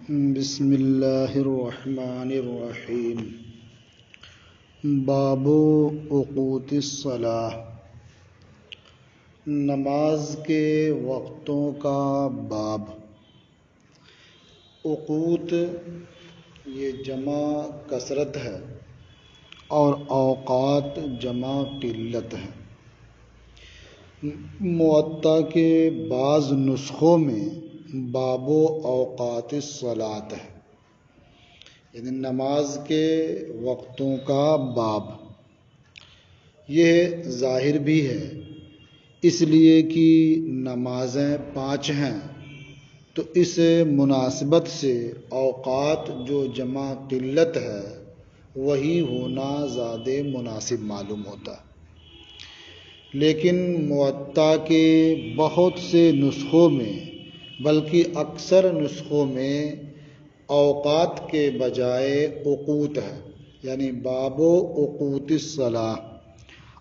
بسم اللہ الرحمن الرحیم۔ باب اوقات الصلاۃ، نماز کے وقتوں کا باب۔ اوقات یہ جمع کثرت ہے اور اوقات جمع قلت ہے۔ موطا کے بعض نسخوں میں باب اوقات الصلاۃ ہے، یعنی نماز کے وقتوں کا باب۔ یہ ظاہر بھی ہے، اس لیے کہ نمازیں 5 ہیں، تو اس مناسبت سے اوقات جو جمع قلت ہے وہی ہونا زیادہ مناسب معلوم ہوتا ہے۔ لیکن موطا کے بہت سے نسخوں میں، بلکہ اکثر نسخوں میں اوقات کے بجائے اوقات ہے، یعنی باب اوقات الصلاۃ،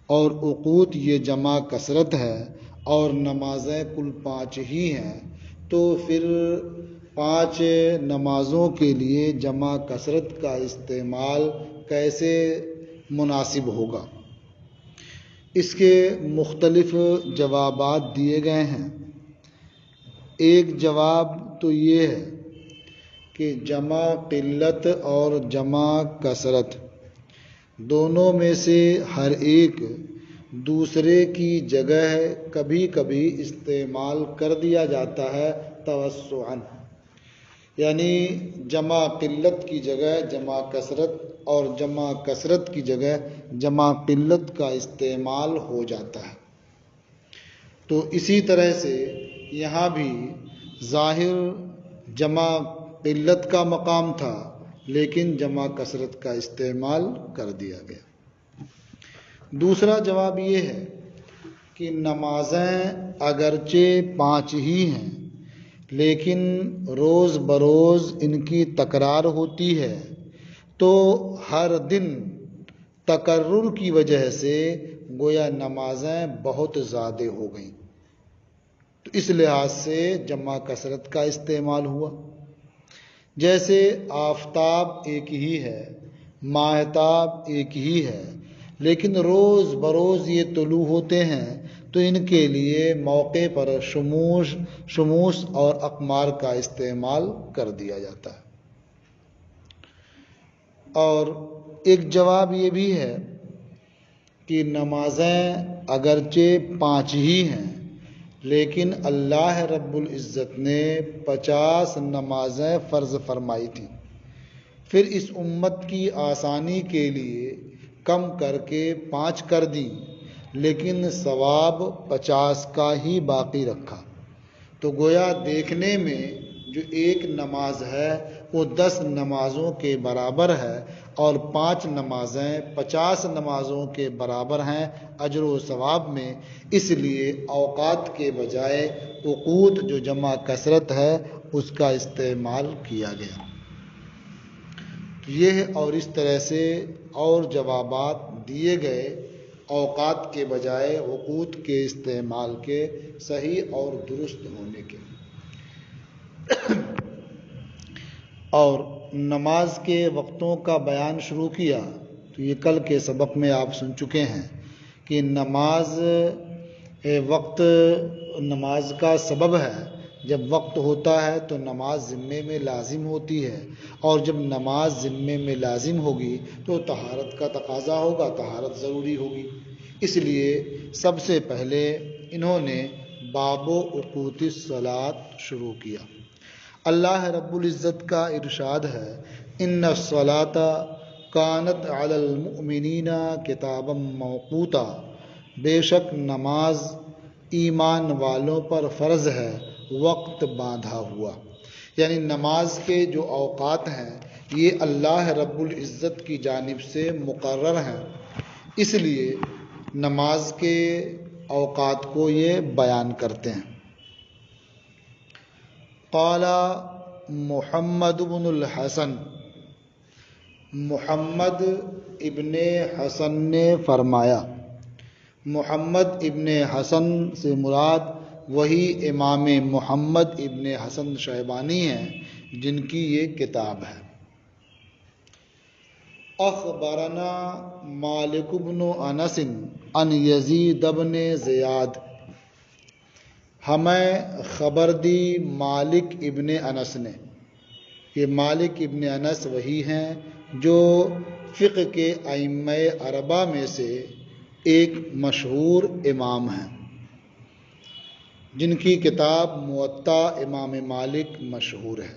اور اوقات یہ جمع کثرت ہے اور نمازیں کل 5 ہی ہیں، تو پھر 5 نمازوں کے لیے جمع کثرت کا استعمال کیسے مناسب ہوگا؟ اس کے مختلف جوابات دیے گئے ہیں۔ ایک جواب تو یہ ہے کہ جمع قلت اور جمع کثرت دونوں میں سے ہر ایک دوسرے کی جگہ کبھی کبھی استعمال کر دیا جاتا ہے توسعاً، یعنی جمع قلت کی جگہ جمع کثرت اور جمع کثرت کی جگہ جمع قلت کا استعمال ہو جاتا ہے۔ تو اسی طرح سے یہاں بھی ظاہر جمع قلت کا مقام تھا، لیکن جمع کثرت کا استعمال کر دیا گیا۔ دوسرا جواب یہ ہے کہ نمازیں اگرچہ 5 ہی ہیں، لیکن روز بروز ان کی تکرار ہوتی ہے، تو ہر دن تکرر کی وجہ سے گویا نمازیں بہت زیادہ ہو گئیں، تو اس لحاظ سے جمع کثرت کا استعمال ہوا۔ جیسے آفتاب ایک ہی ہے، ماہتاب ایک ہی ہے، لیکن روز بروز یہ طلوع ہوتے ہیں، تو ان کے لیے موقع پر شموس اور اقمار کا استعمال کر دیا جاتا ہے۔ اور ایک جواب یہ بھی ہے کہ نمازیں اگرچہ 5 ہی ہیں، لیکن اللہ رب العزت نے 50 نمازیں فرض فرمائی تھیں، پھر اس امت کی آسانی کے لیے کم کر کے 5 کر دیں، لیکن ثواب 50 کا ہی باقی رکھا۔ تو گویا دیکھنے میں جو ایک نماز ہے وہ 10 نمازوں کے برابر ہے، اور 5 نمازیں 50 نمازوں کے برابر ہیں اجر و ثواب میں، اس لیے اوقات کے بجائے اوقات جو جمع کثرت ہے اس کا استعمال کیا گیا۔ یہ اور اس طرح سے اور جوابات دیے گئے اوقات کے بجائے اوقات کے استعمال کے صحیح اور درست ہونے کے۔ اور نماز کے وقتوں کا بیان شروع کیا، تو یہ کل کے سبق میں آپ سن چکے ہیں کہ نماز کا سبب ہے۔ جب وقت ہوتا ہے تو نماز ذمے میں لازم ہوتی ہے، اور جب نماز ذمے میں لازم ہوگی تو طہارت کا تقاضا ہوگا، طہارت ضروری ہوگی۔ اس لیے سب سے پہلے انہوں نے باب اوقات الصلاۃ شروع کیا۔ اللہ رب العزت کا ارشاد ہے، ان الصلاۃ کانت علی المؤمنین کتابا موقوتا، بے شک نماز ایمان والوں پر فرض ہے، وقت باندھا ہوا۔ یعنی نماز کے جو اوقات ہیں یہ اللہ رب العزت کی جانب سے مقرر ہیں، اس لیے نماز کے اوقات کو یہ بیان کرتے ہیں۔ قال محمد بن الحسن، محمد ابن حسن نے فرمایا۔ محمد ابن حسن سے مراد وہی امام محمد ابن حسن شیبانی ہیں جن کی یہ کتاب ہے۔ اخبرنا مالک بن انس ان یزید بن زیاد، ہمیں خبر دی مالک ابن انس نے۔ یہ مالک ابن انس وہی ہیں جو فقہ کے ائمہ اربعہ میں سے ایک مشہور امام ہیں، جن کی کتاب موطا امام مالک مشہور ہے۔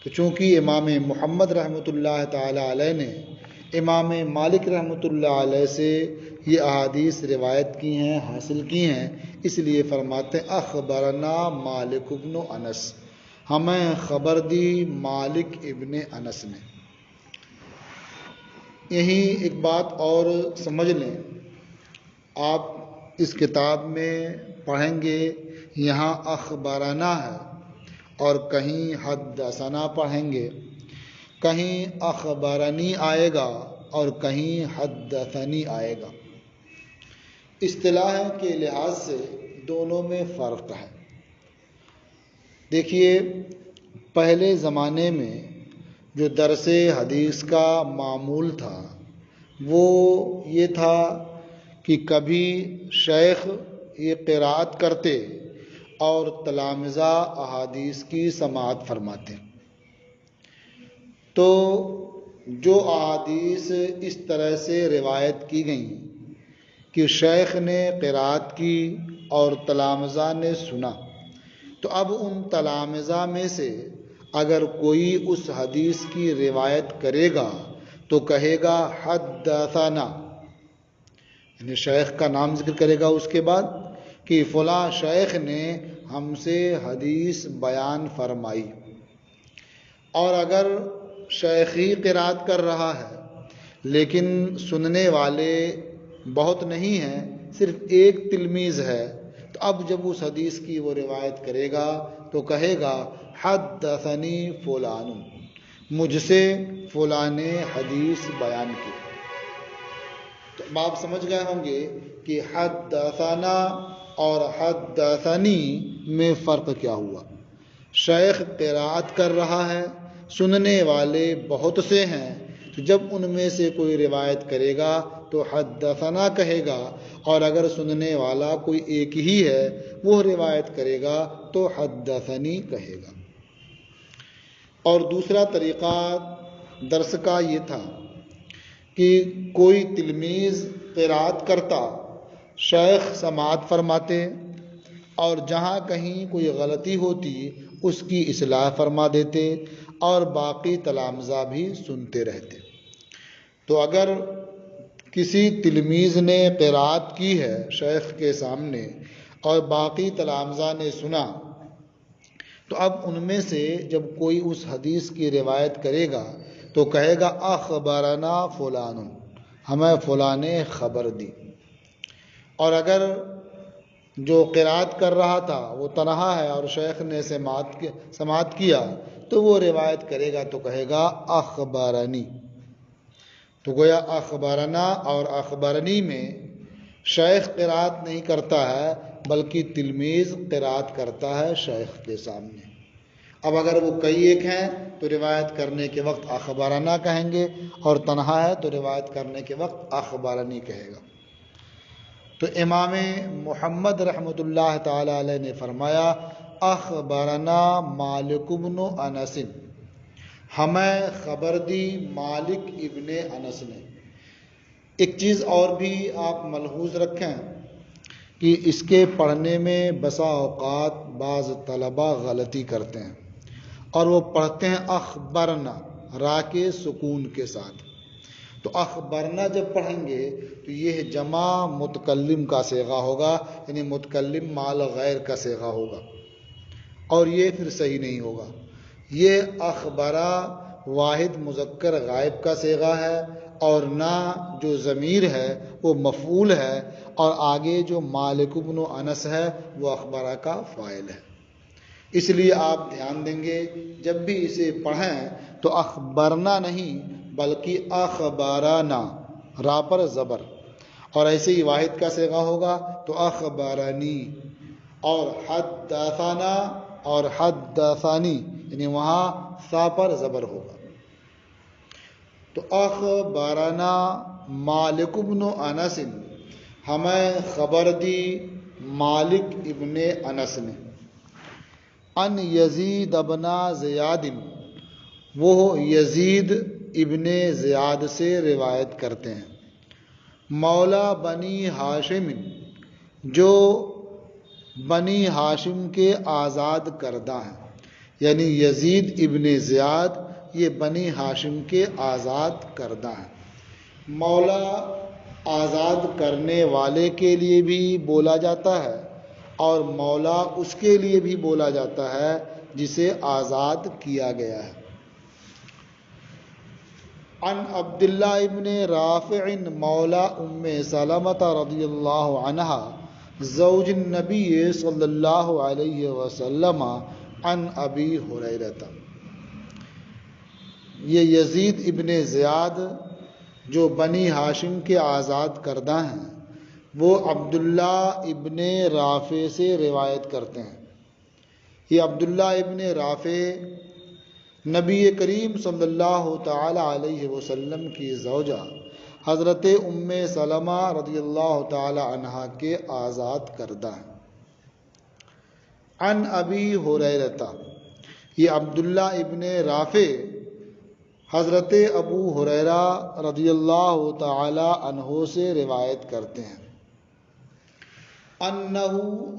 تو چونکہ امام محمد رحمۃ اللہ تعالی علیہ نے امام مالک رحمۃ اللہ علیہ سے یہ احادیث روایت کی ہیں، حاصل کی ہیں، اس لیے فرماتے ہیں اخبرنا مالک ابن انس، ہمیں خبر دی مالک ابن انس نے۔ یہی ایک بات اور سمجھ لیں، آپ اس کتاب میں پڑھیں گے یہاں اخبرنا ہے اور کہیں حدثنا پڑھیں گے، کہیں اخبرنی آئے گا اور کہیں حدثنی آئے گا۔ اصطلاح کے لحاظ سے دونوں میں فرق ہے۔ دیکھیے، پہلے زمانے میں جو درس حدیث کا معمول تھا وہ یہ تھا کہ کبھی شیخ یہ قرات کرتے اور تلامذہ احادیث کی سماعت فرماتے۔ تو جو احادیث اس طرح سے روایت کی گئیں کہ شیخ نے قرات کی اور تلامذہ نے سنا، تو اب ان تلامذہ میں سے اگر کوئی اس حدیث کی روایت کرے گا تو کہے گا حدثنا، یعنی شیخ کا نام ذکر کرے گا اس کے بعد کہ فلاں شیخ نے ہم سے حدیث بیان فرمائی۔ اور اگر شیخ ہی قرات کر رہا ہے لیکن سننے والے بہت نہیں ہیں، صرف ایک تلمیذ ہے، تو اب جب اس حدیث کی وہ روایت کرے گا تو کہے گا حدثنی فلان، مجھ سے فلاں نے حدیث بیان کی۔ تو آپ سمجھ گئے ہوں گے کہ حدثنا اور حدثنی میں فرق کیا ہوا۔ شیخ قرات کر رہا ہے، سننے والے بہت سے ہیں، تو جب ان میں سے کوئی روایت کرے گا تو حدثنا کہے گا، اور اگر سننے والا کوئی ایک ہی ہے وہ روایت کرے گا تو حدثنی کہے گا۔ اور دوسرا طریقہ درس کا یہ تھا کہ کوئی تلمیذ قرات کرتا، شیخ سماعت فرماتے، اور جہاں کہیں کوئی غلطی ہوتی اس کی اصلاح فرما دیتے، اور باقی تلامذہ بھی سنتے رہتے۔ تو اگر کسی تلمیذ نے قرات کی ہے شیخ کے سامنے اور باقی تلامذہ نے سنا، تو اب ان میں سے جب کوئی اس حدیث کی روایت کرے گا تو کہے گا اخبرنا فلان، ہمیں فلاں نے خبر دی۔ اور اگر جو قرات کر رہا تھا وہ تنہا ہے اور شیخ نے سماعت کیا تو وہ روایت کرے گا تو کہے گا اخبرنی۔ تو گویا اخبرنا اور اخبرنی میں شیخ قرات نہیں کرتا ہے بلکہ تلمیذ قرات کرتا ہے شیخ کے سامنے۔ اب اگر وہ کئی ایک ہیں تو روایت کرنے کے وقت اخبرنا کہیں گے، اور تنہا ہے تو روایت کرنے کے وقت اخبرنی کہے گا۔ تو امام محمد رحمۃ اللہ تعالی علیہ نے فرمایا اخبرنا مالک ابن انس، ہمیں خبر دی مالک ابن انس نے۔ ایک چیز اور بھی آپ ملحوظ رکھیں کہ اس کے پڑھنے میں بسا اوقات بعض طلبہ غلطی کرتے ہیں اور وہ پڑھتے ہیں اخبرنا را کے سکون کے ساتھ۔ تو اخبرنا جب پڑھیں گے تو یہ جمع متکلم کا صیغہ ہوگا، یعنی متکلم مال غیر کا صیغہ ہوگا، اور یہ پھر صحیح نہیں ہوگا۔ یہ اخبرا واحد مذکر غائب کا صیغہ ہے، اور نہ جو ضمیر ہے وہ مفعول ہے، اور آگے جو مالک ابن انس ہے وہ اخبرا کا فاعل ہے۔ اس لیے آپ دھیان دیں گے جب بھی اسے پڑھیں تو اخبرنا نہیں بلکہ اخبارنا، را پر زبر، اور ایسے ہی واحد کا صیغہ ہوگا تو اخبارنی، اور حدثنا اور حدثانی، یعنی وہاں سا پر زبر ہوگا. تو اخبرنا مالک بن انس، ہمیں خبر دی مالک ابن انس نے، ان یزید ابن زیاد، وہ یزید ابن زیاد سے روایت کرتے ہیں، مولا بنی ہاشم، جو بنی ہاشم کے آزاد کردہ ہیں. یعنی یزید ابن زیاد یہ بنی ہاشم کے آزاد کردہ ہیں. مولا آزاد کرنے والے کے لیے بھی بولا جاتا ہے اور مولا اس کے لیے بھی بولا جاتا ہے جسے آزاد کیا گیا ہے. عن عبداللہ ابن رافع مولا ام سلمۃ رضی اللہ عنہا زوج النبی صلی اللہ علیہ وسلم عن ابی ہریرہ. یہ یزید ابن زیاد جو بنی ہاشم کے آزاد کردہ ہیں وہ عبداللہ ابن رافع سے روایت کرتے ہیں. یہ عبداللہ ابن رافع نبی کریم صلی اللہ تعالی علیہ وسلم کی زوجہ حضرت ام سلمہ رضی اللہ تعالی عنہا کے آزاد کردہ ہیں. عن ابی ہریرہ، یہ عبداللہ ابن رافع حضرت ابو ہریرہ رضی اللہ تعالی عنہ سے روایت کرتے ہیں. انہ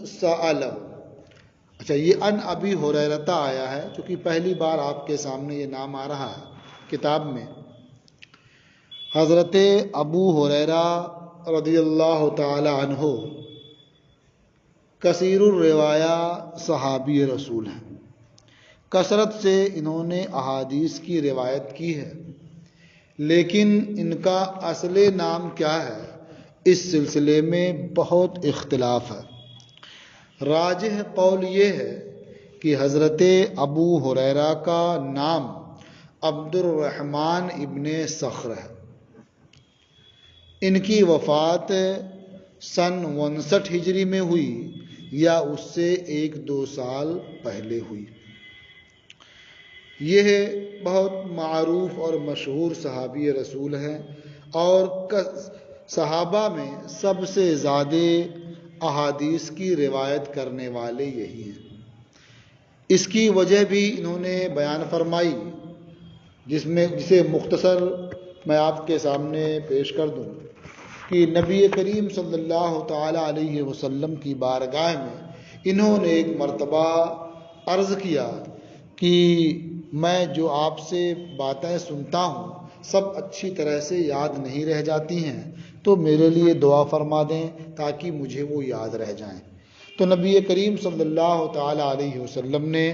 سأل، اچھا یہ ان ابی ہریرہ آیا ہے چونکہ پہلی بار آپ کے سامنے یہ نام آ رہا ہے کتاب میں. حضرت ابو ہریرہ رضی اللہ تعالی عنہ کثیر الروایہ صحابی رسول ہیں، کثرت سے انہوں نے احادیث کی روایت کی ہے، لیکن ان کا اصل نام کیا ہے اس سلسلے میں بہت اختلاف ہے. راجح قول یہ ہے کہ حضرت ابو ہریرہ کا نام عبد الرحمن ابن صخر ہے. ان کی وفات سن 59 ہجری میں ہوئی یا اس سے 1-2 سال پہلے ہوئی. یہ بہت معروف اور مشہور صحابی رسول ہیں اور صحابہ میں سب سے زیادہ احادیث کی روایت کرنے والے یہی ہیں. اس کی وجہ بھی انہوں نے بیان فرمائی جسے مختصر میں آپ کے سامنے پیش کر دوں کہ نبی کریم صلی اللہ تعالی علیہ وسلم کی بارگاہ میں انہوں نے ایک مرتبہ عرض کیا کہ میں جو آپ سے باتیں سنتا ہوں سب اچھی طرح سے یاد نہیں رہ جاتی ہیں، تو میرے لیے دعا فرما دیں تاکہ مجھے وہ یاد رہ جائیں. تو نبی کریم صلی اللہ تعالی علیہ وسلم نے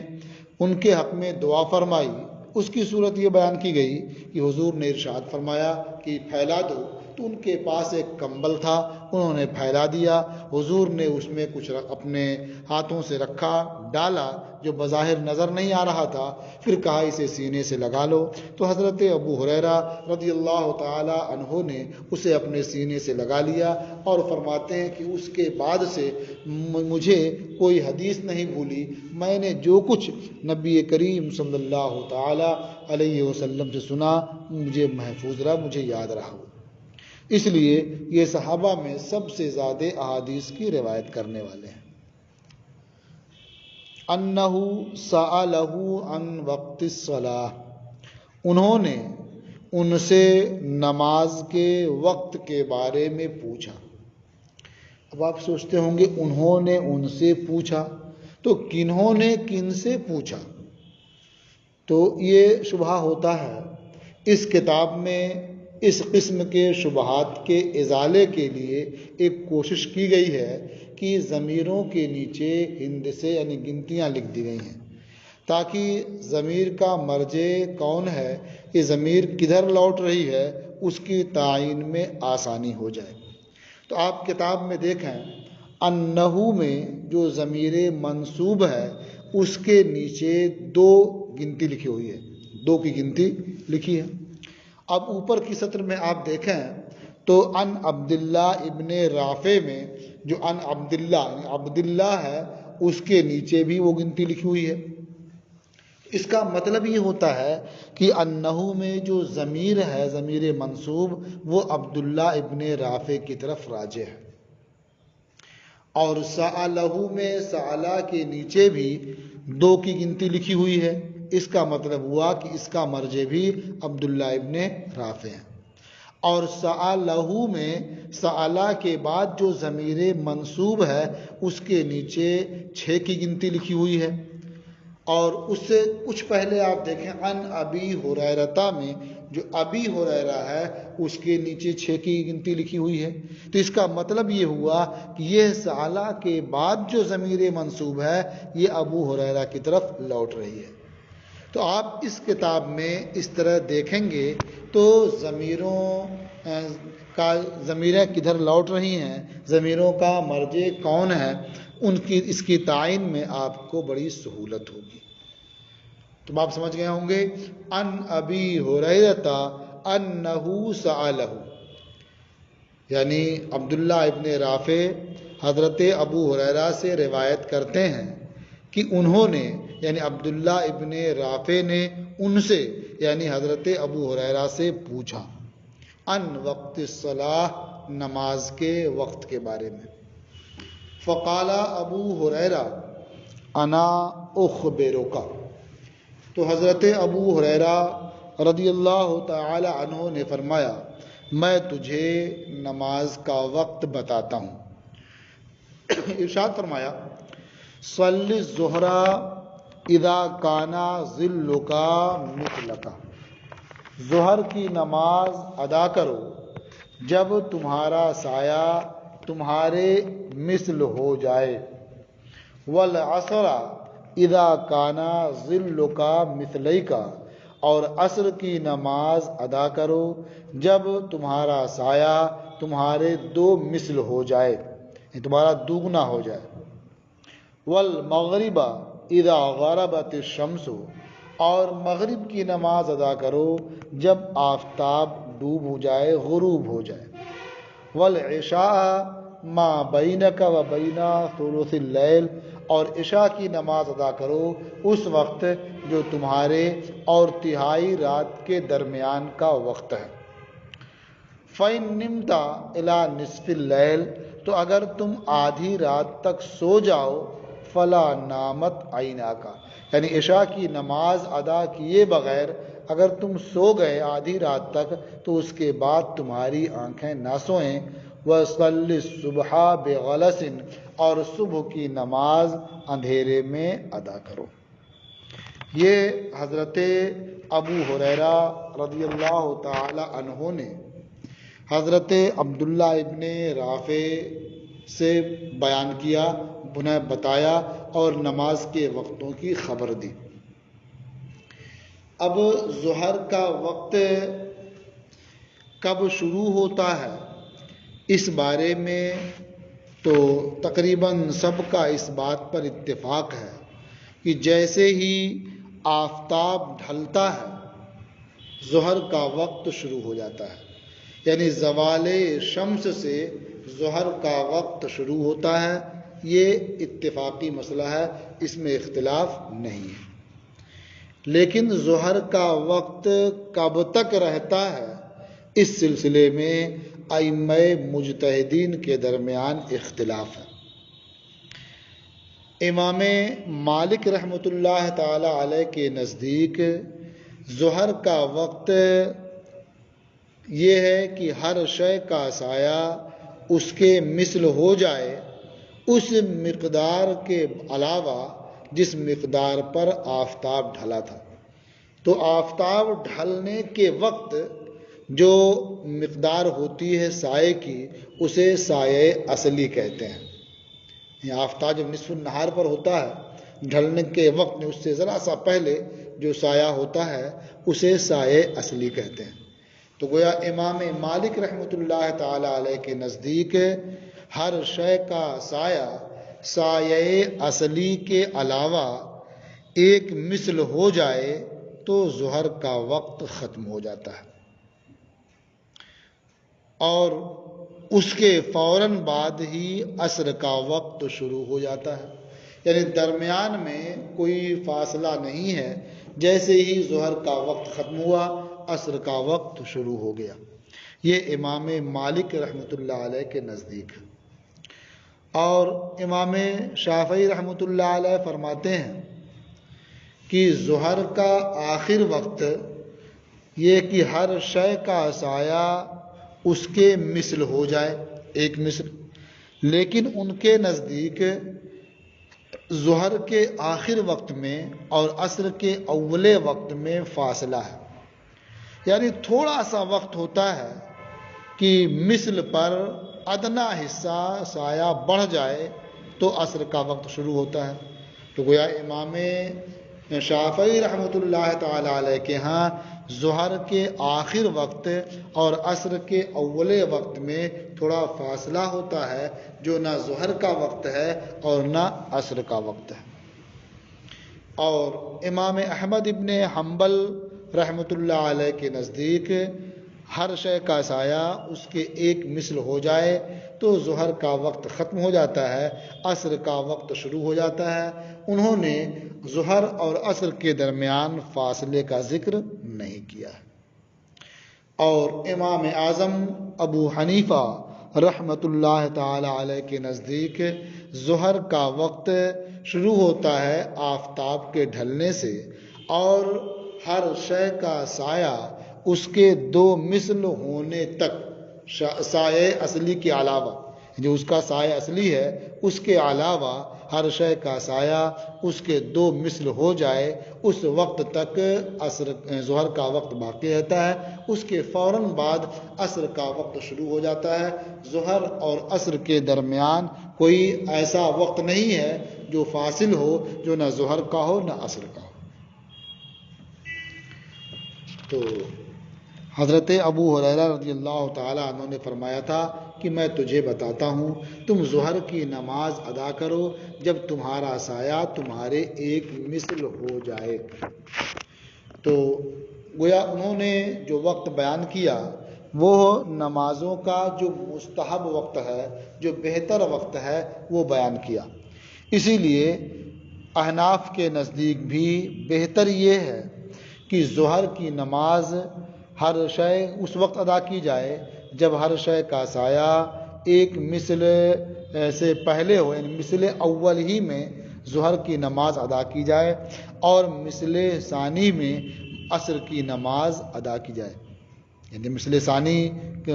ان کے حق میں دعا فرمائی. اس کی صورت یہ بیان کی گئی کہ حضور نے ارشاد فرمایا کہ پھیلا دو، تو ان کے پاس ایک کمبل تھا، انہوں نے پھیلا دیا. حضور نے اس میں کچھ اپنے ہاتھوں سے رکھا، ڈالا جو بظاہر نظر نہیں آ رہا تھا، پھر کہا اسے سینے سے لگا لو. تو حضرت ابو ہریرہ رضی اللہ تعالی عنہ نے اسے اپنے سینے سے لگا لیا اور فرماتے ہیں کہ اس کے بعد سے مجھے کوئی حدیث نہیں بھولی، میں نے جو کچھ نبی کریم صلی اللہ تعالی علیہ وسلم سے سنا مجھے محفوظ رہا، مجھے یاد رہا. اس لیے یہ صحابہ میں سب سے زیادہ احادیث کی روایت کرنے والے ہیں. انہ سألہ عن وقت الصلاۃ، انہوں نے ان سے نماز کے وقت کے بارے میں پوچھا. اب آپ سوچتے ہوں گے انہوں نے ان سے پوچھا تو کنہوں نے کن سے پوچھا؟ تو یہ شبہہ ہوتا ہے. اس کتاب میں اس قسم کے شبہات کے ازالے کے لیے ایک کوشش کی گئی ہے کہ ضمیروں کے نیچے ہندسے یعنی گنتیاں لکھ دی گئی ہیں تاکہ ضمیر کا مرجع کون ہے، یہ ضمیر کدھر لوٹ رہی ہے، اس کی تعین میں آسانی ہو جائے. تو آپ کتاب میں دیکھیں انہو میں جو ضمیر منصوب ہے اس کے نیچے 2 گنتی لکھی ہوئی ہے، 2 کی گنتی لکھی ہے. اب اوپر کی سطر میں آپ دیکھیں تو ان عبداللہ ابن رافع میں جو ان عبداللہ ہے اس کے نیچے بھی وہ گنتی لکھی ہوئی ہے. اس کا مطلب یہ ہوتا ہے کہ انہو میں جو ضمیر ہے، ضمیر منصوب، وہ عبداللہ ابن رافع کی طرف راجع ہے، اور سألہو میں سألہ کے نیچے بھی 2 کی گنتی لکھی ہوئی ہے، اس کا مطلب ہوا کہ اس کا مرجع بھی عبداللہ ابن رافع ہے۔ اور سألہو میں سألہ کے بعد جو ضمیر منصوب ہے اس کے نیچے 6 کی گنتی لکھی ہوئی ہے، اور اس سے کچھ پہلے آپ دیکھیں عن ابی ہریرہ میں جو ابی ہریرہ ہے اس کے نیچے 6 کی گنتی لکھی ہوئی ہے، تو اس کا مطلب یہ ہوا کہ یہ سألہ کے بعد جو ضمیر منصوب ہے یہ ابو ہریرہ کی طرف لوٹ رہی ہے۔ تو آپ اس کتاب میں اس طرح دیکھیں گے تو ضمیریں کدھر لوٹ رہی ہیں، ضمیروں کا مرجع کون ہے، اس کی تعین میں آپ کو بڑی سہولت ہوگی۔ تو آپ سمجھ گئے ہوں گے ان ابی ہریرہ انہ سألہ، یعنی عبداللہ ابن رافع حضرت ابو ہریرہ سے روایت کرتے ہیں کہ انہوں نے، یعنی عبداللہ ابن رافع نے ان سے، یعنی حضرت ابو ہریرہ سے پوچھا ان وقت الصلاۃ، نماز کے وقت کے بارے میں۔ فقال ابو ہریرہ انا اخبرک، تو حضرت ابو ہریرہ رضی اللہ تعالی عنہ نے فرمایا میں تجھے نماز کا وقت بتاتا ہوں۔ ارشاد فرمایا صلی الظہر اذا کان ظلک مثلک، ظہر کی نماز ادا کرو جب تمہارا سایہ تمہارے مثل ہو جائے، والعصر اذا کان ظلک مثلیک، اور عصر کی نماز ادا کرو جب تمہارا سایہ تمہارے 2 مثل ہو جائے، یعنی تمہارا دوگنا ہو جائے، والمغرب اذا غربت الشمس، اور مغرب کی نماز ادا کرو جب آفتاب ڈوب ہو جائے، غروب ہو جائے، والعشاء ما بینک و بین ثلث اللیل، اور عشاء کی نماز ادا کرو اس وقت جو تمہارے اور تہائی رات کے درمیان کا وقت ہے۔ فَإِن نِمْتَ إِلَى نِصْفِ اللَّيْلِ، تو اگر تم آدھی رات تک سو جاؤ، فَلَا نَامَتْ عَيْنَاكَ، یعنی عشاء کی نماز ادا کیے بغیر اگر تم سو گئے آدھی رات تک تو اس کے بعد تمہاری آنکھیں نہ سوئیں۔ وَصَلِّ الصُّبْحَ بِغَلَسٍ، اور صبح کی نماز اندھیرے میں ادا کرو۔ یہ حضرت ابو ہریرہ رضی اللہ تعالی عنہ نے حضرت عبداللہ ابن رافع سے بیان کیا، انہیں بتایا اور نماز کے وقتوں کی خبر دی۔ اب ظہر کا وقت کب شروع ہوتا ہے اس بارے میں تو تقریباً سب کا اس بات پر اتفاق ہے کہ جیسے ہی آفتاب ڈھلتا ہے ظہر کا وقت شروع ہو جاتا ہے، یعنی زوال شمس سے ظہر کا وقت شروع ہوتا ہے، یہ اتفاقی مسئلہ ہے، اس میں اختلاف نہیں ہے۔ لیکن ظہر کا وقت کب تک رہتا ہے اس سلسلے میں ائمہ مجتہدین کے درمیان اختلاف ہے۔ امام مالک رحمۃ اللہ تعالی علیہ کے نزدیک ظہر کا وقت یہ ہے کہ ہر شے کا سایہ اس کے مثل ہو جائے اس مقدار کے علاوہ جس مقدار پر آفتاب ڈھلا تھا۔ تو آفتاب ڈھلنے کے وقت جو مقدار ہوتی ہے سائے کی اسے سائے اصلی کہتے ہیں۔ یہ آفتاب جب نصف النہار پر ہوتا ہے ڈھلنے کے وقت میں اس سے ذرا سا پہلے جو سایہ ہوتا ہے اسے سائے اصلی کہتے ہیں۔ تو گویا امام مالک رحمۃ اللہ تعالی علیہ کے نزدیک ہر شے کا سایہ سایہ اصلی کے علاوہ ایک مثل ہو جائے تو ظہر کا وقت ختم ہو جاتا ہے، اور اس کے فوراً بعد ہی عصر کا وقت شروع ہو جاتا ہے، یعنی درمیان میں کوئی فاصلہ نہیں ہے جیسے ہی ظہر کا وقت ختم ہوا عصر کا وقت شروع ہو گیا۔ یہ امام مالک رحمۃ اللہ علیہ کے نزدیک ہے۔ اور امام شافعی رحمۃ اللہ علیہ فرماتے ہیں کہ ظہر کا آخر وقت یہ کہ ہر شے کا سایہ اس کے مثل ہو جائے، ایک مثل، لیکن ان کے نزدیک ظہر کے آخر وقت میں اور عصر کے اول وقت میں فاصلہ ہے، یعنی تھوڑا سا وقت ہوتا ہے کہ مثل پر ادنا حصہ سایہ بڑھ جائے تو عصر کا وقت شروع ہوتا ہے۔ تو گویا امام شافعی رحمۃ اللہ تعالی علیہ کے ہاں ظہر کے آخر وقت اور عصر کے اول وقت میں تھوڑا فاصلہ ہوتا ہے، جو نہ ظہر کا وقت ہے اور نہ عصر کا وقت ہے۔ اور امام احمد ابن حنبل رحمۃ اللہ علیہ کے نزدیک ہر شے کا سایہ اس کے ایک مثل ہو جائے تو ظہر کا وقت ختم ہو جاتا ہے، عصر کا وقت شروع ہو جاتا ہے۔ انہوں نے ظہر اور عصر کے درمیان فاصلے کا ذکر نہیں کیا ہے۔ اور امام اعظم ابو حنیفہ رحمۃ اللہ تعالی علیہ کے نزدیک ظہر کا وقت شروع ہوتا ہے آفتاب کے ڈھلنے سے، اور ہر شے کا سایہ اس کے دو مثل ہونے تک، سایہ اصلی کے علاوہ، جو اس کا سایہ اصلی ہے اس کے علاوہ ہر شے کا سایہ اس کے دو مثل ہو جائے، اس وقت تک ظہر کا وقت باقی رہتا ہے۔ اس کے فوراً بعد عصر کا وقت شروع ہو جاتا ہے۔ ظہر اور عصر کے درمیان کوئی ایسا وقت نہیں ہے جو فاصل ہو، جو نہ ظہر کا ہو نہ عصر کا ہو۔ تو حضرت ابو ہریرہ رضی اللہ تعالیٰ عنہ نے فرمایا تھا کہ میں تجھے بتاتا ہوں، تم ظہر کی نماز ادا کرو جب تمہارا سایہ تمہارے ایک مثل ہو جائے۔ تو گویا انہوں نے جو وقت بیان کیا وہ نمازوں کا جو مستحب وقت ہے، جو بہتر وقت ہے، وہ بیان کیا۔ اسی لیے احناف کے نزدیک بھی بہتر یہ ہے کہ ظہر کی نماز ہر شے اس وقت ادا کی جائے جب ہر شے کا سایہ ایک مثل سے پہلے ہو، یعنی مثل اول ہی میں ظہر کی نماز ادا کی جائے اور مثل ثانی میں عصر کی نماز ادا کی جائے، یعنی مثل ثانی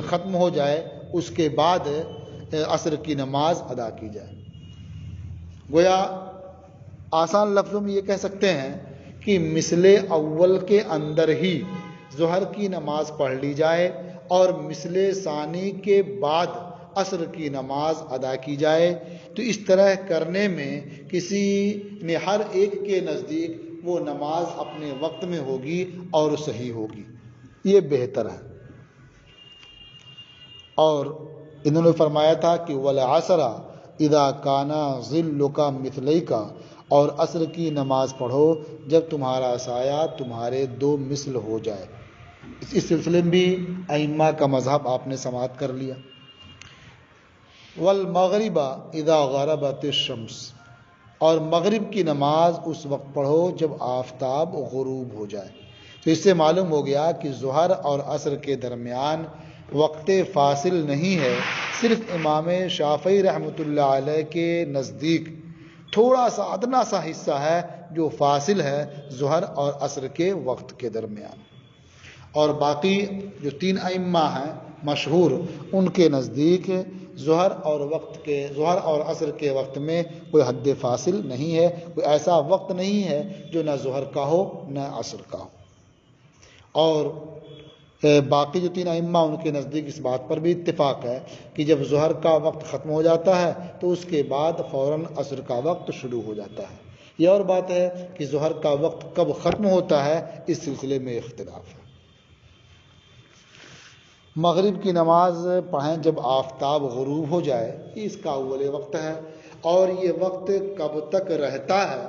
ختم ہو جائے اس کے بعد عصر کی نماز ادا کی جائے۔ گویا آسان لفظوں میں یہ کہہ سکتے ہیں کہ مثل اول کے اندر ہی ظہر کی نماز پڑھ لی جائے اور مثل ثانی کے بعد عصر کی نماز ادا کی جائے، تو اس طرح کرنے میں کسی نے ہر ایک کے نزدیک وہ نماز اپنے وقت میں ہوگی اور صحیح ہوگی، یہ بہتر ہے۔ اور انہوں نے فرمایا تھا کہ وَالْعَصْرَ اِذَا كَانَ ظِلُّكَ مِثْلَيْكَ، اور عصر کی نماز پڑھو جب تمہارا سایہ تمہارے دو مثل ہو جائے۔ اس سلسلے میں بھی ائمہ کا مذہب آپ نے سماعت کر لیا۔ وَالْمَغْرِبَ اِذَا غَرَبَتِ الشَّمْسُ، اور مغرب کی نماز اس وقت پڑھو جب آفتاب غروب ہو جائے۔ تو اس سے معلوم ہو گیا کہ ظہر اور عصر کے درمیان وقت فاصل نہیں ہے، صرف امام شافعی رحمۃ اللہ علیہ کے نزدیک تھوڑا سا ادنا سا حصہ ہے جو فاصل ہے ظہر اور عصر کے وقت کے درمیان، اور باقی جو تین ائمہ ہیں مشہور، ان کے نزدیک ظہر اور عصر کے وقت میں کوئی حد فاصل نہیں ہے، کوئی ایسا وقت نہیں ہے جو نہ ظہر کا ہو نہ عصر کا ہو۔ اور باقی جو تین ائمہ ان کے نزدیک اس بات پر بھی اتفاق ہے کہ جب ظہر کا وقت ختم ہو جاتا ہے تو اس کے بعد فوراً عصر کا وقت شروع ہو جاتا ہے۔ یہ اور بات ہے کہ ظہر کا وقت کب ختم ہوتا ہے، اس سلسلے میں اختلاف ہے۔ مغرب کی نماز پڑھیں جب آفتاب غروب ہو جائے، یہ اس کا اول وقت ہے، اور یہ وقت کب تک رہتا ہے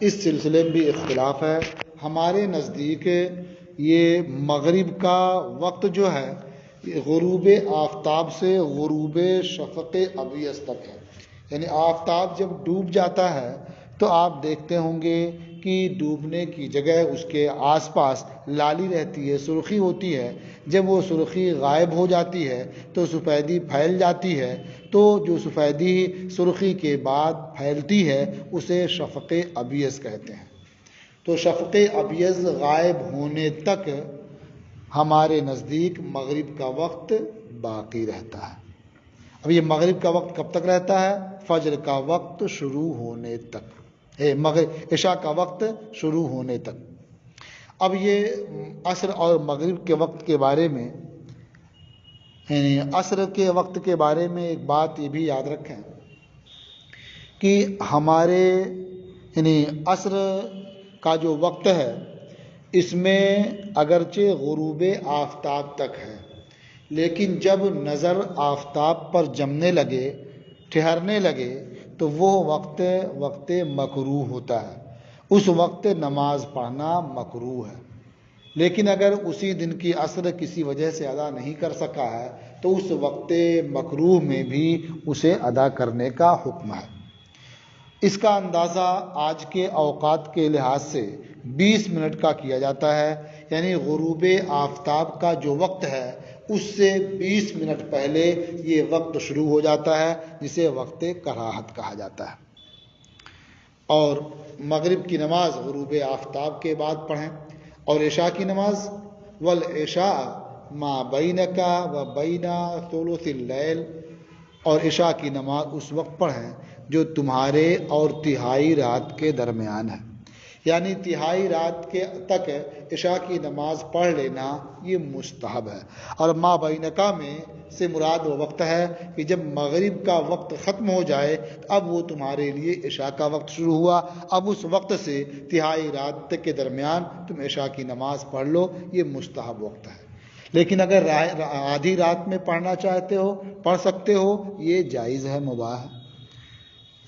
اس سلسلے میں بھی اختلاف ہے۔ ہمارے نزدیک یہ مغرب کا وقت جو ہے غروب آفتاب سے غروب شفق ابیض تک ہے، یعنی آفتاب جب ڈوب جاتا ہے تو آپ دیکھتے ہوں گے کی ڈوبنے کی جگہ اس کے آس پاس لالی رہتی ہے، سرخی ہوتی ہے، جب وہ سرخی غائب ہو جاتی ہے تو سفیدی پھیل جاتی ہے، تو جو سفیدی سرخی کے بعد پھیلتی ہے اسے شفق ابیض کہتے ہیں۔ تو شفق ابیض غائب ہونے تک ہمارے نزدیک مغرب کا وقت باقی رہتا ہے۔ اب یہ مغرب کا وقت کب تک رہتا ہے؟ فجر کا وقت شروع ہونے تک، عشاء کا وقت شروع ہونے تک۔ اب یہ عصر اور مغرب کے وقت کے بارے میں، یعنی عصر کے وقت کے بارے میں ایک بات یہ بھی یاد رکھیں کہ ہمارے یعنی عصر کا جو وقت ہے اس میں اگرچہ غروب آفتاب تک ہے، لیکن جب نظر آفتاب پر جمنے لگے، ٹھہرنے لگے، تو وہ وقت مکروہ ہوتا ہے، اس وقت نماز پڑھنا مکروہ ہے۔ لیکن اگر اسی دن کی عصر کسی وجہ سے ادا نہیں کر سکا ہے تو اس وقت مکروہ میں بھی اسے ادا کرنے کا حکم ہے۔ اس کا اندازہ آج کے اوقات کے لحاظ سے 20 منٹ کا کیا جاتا ہے، یعنی غروب آفتاب کا جو وقت ہے اس سے 20 منٹ پہلے یہ وقت شروع ہو جاتا ہے، جسے وقت کراہت کہا جاتا ہے۔ اور مغرب کی نماز غروب آفتاب کے بعد پڑھیں، اور عشاء کی نماز والعشاء ما بینک و بین ثلث اللیل، اور عشاء کی نماز اس وقت پڑھیں جو تمہارے اور تہائی رات کے درمیان ہے، یعنی تہائی رات کے تک عشاء کی نماز پڑھ لینا یہ مستحب ہے۔ اور ما بینکا میں سے مراد وہ وقت ہے کہ جب مغرب کا وقت ختم ہو جائے اب وہ تمہارے لیے عشاء کا وقت شروع ہوا، اب اس وقت سے تہائی رات تک کے درمیان تم عشاء کی نماز پڑھ لو، یہ مستحب وقت ہے۔ لیکن اگر آدھی رات میں پڑھنا چاہتے ہو پڑھ سکتے ہو، یہ جائز ہے، مباح ہے۔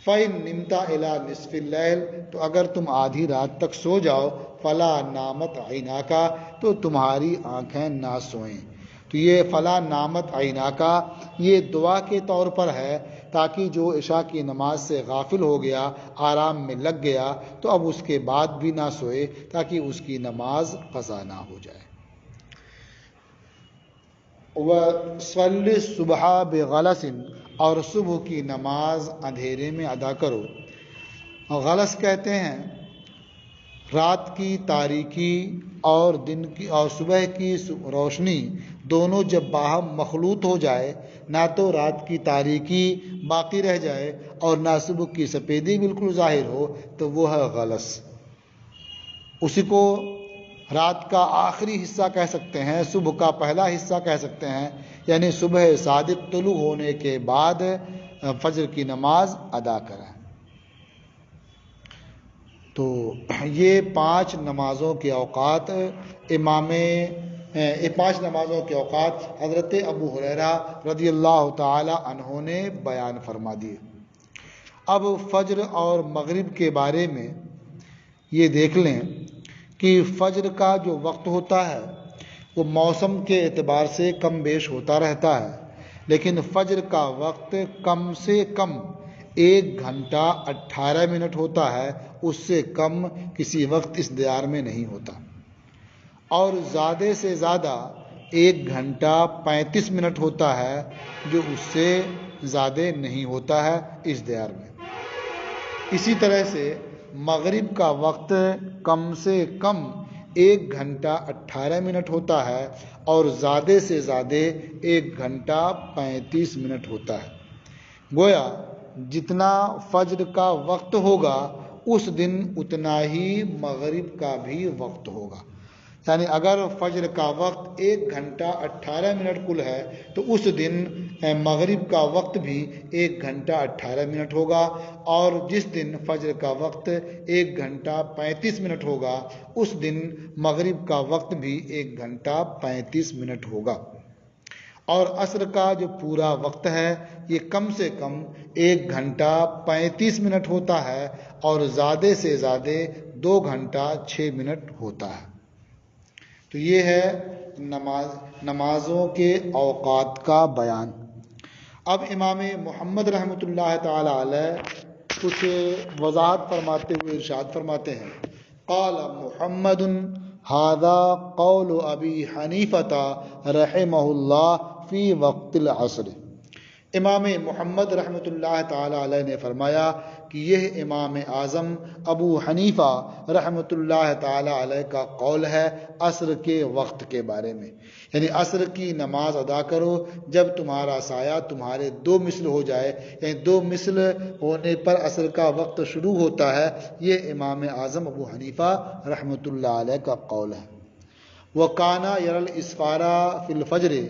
فَإِن نِمْتَ إِلَى نِصْفِ اللَّيْلِ، تو اگر تم آدھی رات تک سو جاؤ، فَلَا نَامَتْ عَيْنَاكَ، تو تمہاری آنکھیں نہ سوئیں۔ تو یہ فَلَا نَامَتْ عَيْنَاكَ یہ دعا کے طور پر ہے، تاکہ جو عشاء کی نماز سے غافل ہو گیا، آرام میں لگ گیا، تو اب اس کے بعد بھی نہ سوئے، تاکہ اس کی نماز قضا نہ ہو جائے۔ وَصَلِّ الصُّبْحَ بِغَلَسٍ، اور صبح کی نماز اندھیرے میں ادا کرو۔ غلس کہتے ہیں رات کی تاریکی اور صبح کی روشنی دونوں جب باہم مخلوط ہو جائے، نہ تو رات کی تاریکی باقی رہ جائے اور نہ صبح کی سفیدی بالکل ظاہر ہو، تو وہ ہے غلس۔ اسی کو رات کا آخری حصہ کہہ سکتے ہیں، صبح کا پہلا حصہ کہہ سکتے ہیں، یعنی صبح صادق طلوع ہونے کے بعد فجر کی نماز ادا کریں۔ تو یہ 5 نمازوں کے اوقات حضرت ابو ہریرہ رضی اللہ تعالی عنہ نے بیان فرما دیے۔ اب فجر اور مغرب کے بارے میں یہ دیکھ لیں کہ فجر کا جو وقت ہوتا ہے وہ موسم کے اعتبار سے کم بیش ہوتا رہتا ہے، لیکن فجر کا وقت کم سے کم 1 گھنٹہ 18 منٹ ہوتا ہے، اس سے کم کسی وقت اس دیار میں نہیں ہوتا، اور زیادہ سے زیادہ 1 گھنٹہ 35 منٹ ہوتا ہے، جو اس سے زیادہ نہیں ہوتا ہے اس دیار میں۔ اسی طرح سے مغرب کا وقت کم سے کم 1 گھنٹہ 18 منٹ ہوتا ہے اور زیادہ سے زیادہ 1 گھنٹہ 35 منٹ ہوتا ہے۔ گویا جتنا فجر کا وقت ہوگا اس دن اتنا ہی مغرب کا بھی وقت ہوگا، یعنی اگر فجر کا وقت 1 گھنٹہ 18 منٹ کل ہے تو اس دن مغرب کا وقت بھی 1 گھنٹہ 18 منٹ ہوگا، اور جس دن فجر کا وقت 1 گھنٹہ 35 منٹ ہوگا اس دن مغرب کا وقت بھی 1 گھنٹہ 35 منٹ ہوگا۔ اور عصر کا جو پورا وقت ہے یہ کم سے کم 1 گھنٹہ 35 منٹ ہوتا ہے اور زیادہ سے زیادہ 2 گھنٹہ 6 منٹ ہوتا ہے۔ تو یہ ہے نمازوں کے اوقات کا بیان۔ اب امام محمد رحمۃ اللہ تعالی علیہ کچھ وضاحت فرماتے ہوئے ارشاد فرماتے ہیں قال محمد هذا قول ابی حنیفۃ رحمہ اللہ فی وقت العصر۔ امام محمد رحمۃ اللہ تعالی علیہ نے فرمایا کہ یہ امام اعظم ابو حنیفہ رحمۃ اللہ تعالی علیہ کا قول ہے عصر کے وقت کے بارے میں، یعنی عصر کی نماز ادا کرو جب تمہارا سایہ تمہارے 2 مثل ہو جائے، یعنی 2 مثل ہونے پر عصر کا وقت شروع ہوتا ہے۔ یہ امام اعظم ابو حنیفہ رحمۃ اللہ علیہ کا قول ہے۔ وَكَانَ يَرَى الْإِسْفَارَ فِي الْفَجْرِ،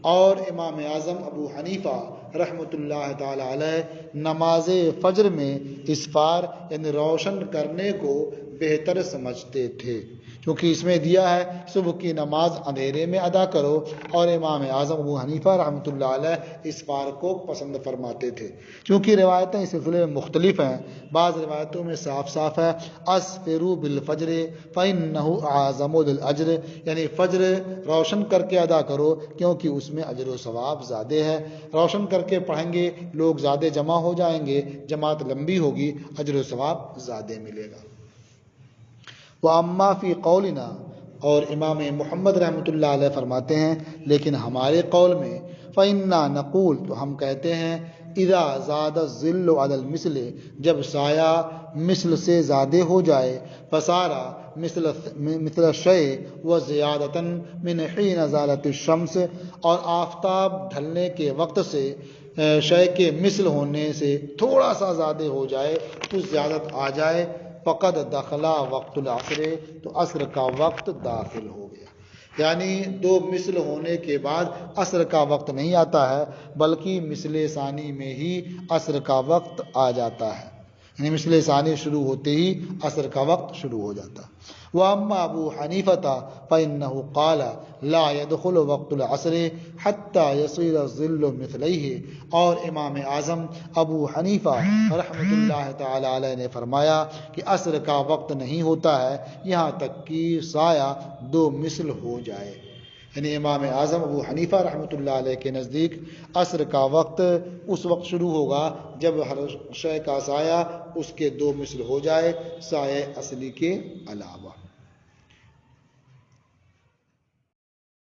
اور امام اعظم ابو حنیفہ رحمۃ اللہ تعالی علیہ نماز فجر میں اسفار یعنی روشن کرنے کو بہتر سمجھتے تھے، کیونکہ اس میں دیا ہے صبح کی نماز اندھیرے میں ادا کرو، اور امام اعظم ابو حنیفہ رحمۃ اللہ علیہ اسفار کو پسند فرماتے تھے۔ چونکہ روایتیں اس سلسلے میں مختلف ہیں، بعض روایتوں میں صاف صاف ہے اسفروا بالفجر فإنه اعظم للأجر، یعنی فجر روشن کر کے ادا کرو کیونکہ اس میں اجر و ثواب زیادہ ہے، روشن کر کے پڑھیں گے لوگ زیادہ جمع ہو جائیں گے، جماعت لمبی ہوگی، اجر و ثواب زیادہ ملے گا۔ وَأَمَّا فِي قَوْلِنَا، اور امام محمد رحمۃ اللہ علیہ فرماتے ہیں لیکن ہمارے قول میں فَإِنَّا نَقُول، تو ہم کہتے ہیں اِذَا زَادَ الظِّلُّ عَلَى الْمِثْلِ، جب سایہ مثل سے زیادہ ہو جائے، فَصَارَ مثل الشَّيْءِ وَزِيَادَةً مِنْ حِينَ زَالَتِ الشَّمْسِ، اور آفتاب ڈھلنے کے وقت سے شے کے مثل ہونے سے تھوڑا سا زیادہ ہو جائے، کچھ زیادت آ جائے، فقد دخلا وقت العصر، تو عصر کا وقت داخل ہو گیا۔ یعنی 2 مثل ہونے کے بعد عصر کا وقت نہیں آتا ہے، بلکہ مثل ثانی میں ہی عصر کا وقت آ جاتا ہے، یعنی مثل ثانی شروع ہوتے ہی عصر کا وقت شروع ہو جاتا ہے۔ وَأَمَّا أَبُو حَنِيفَةَ فَإِنَّهُ قَالَ لَا يَدْخُلُ وَقْتُ الْعَصْرِ حَتَّى يَصِيرَ الظِّلُّ مِثْلَيْهِ، اور امام اعظم ابو حنیفہ رحمۃ اللہ تعالی علیہ نے فرمایا کہ عصر کا وقت نہیں ہوتا ہے یہاں تک کہ سایہ 2 مثل ہو جائے، یعنی امام اعظم ابو حنیفہ رحمۃ اللہ علیہ کے نزدیک عصر کا وقت اس وقت شروع ہوگا جب ہر شے کا سایہ اس کے 2 مثل ہو جائے، سایہ اصلی کے علاوہ۔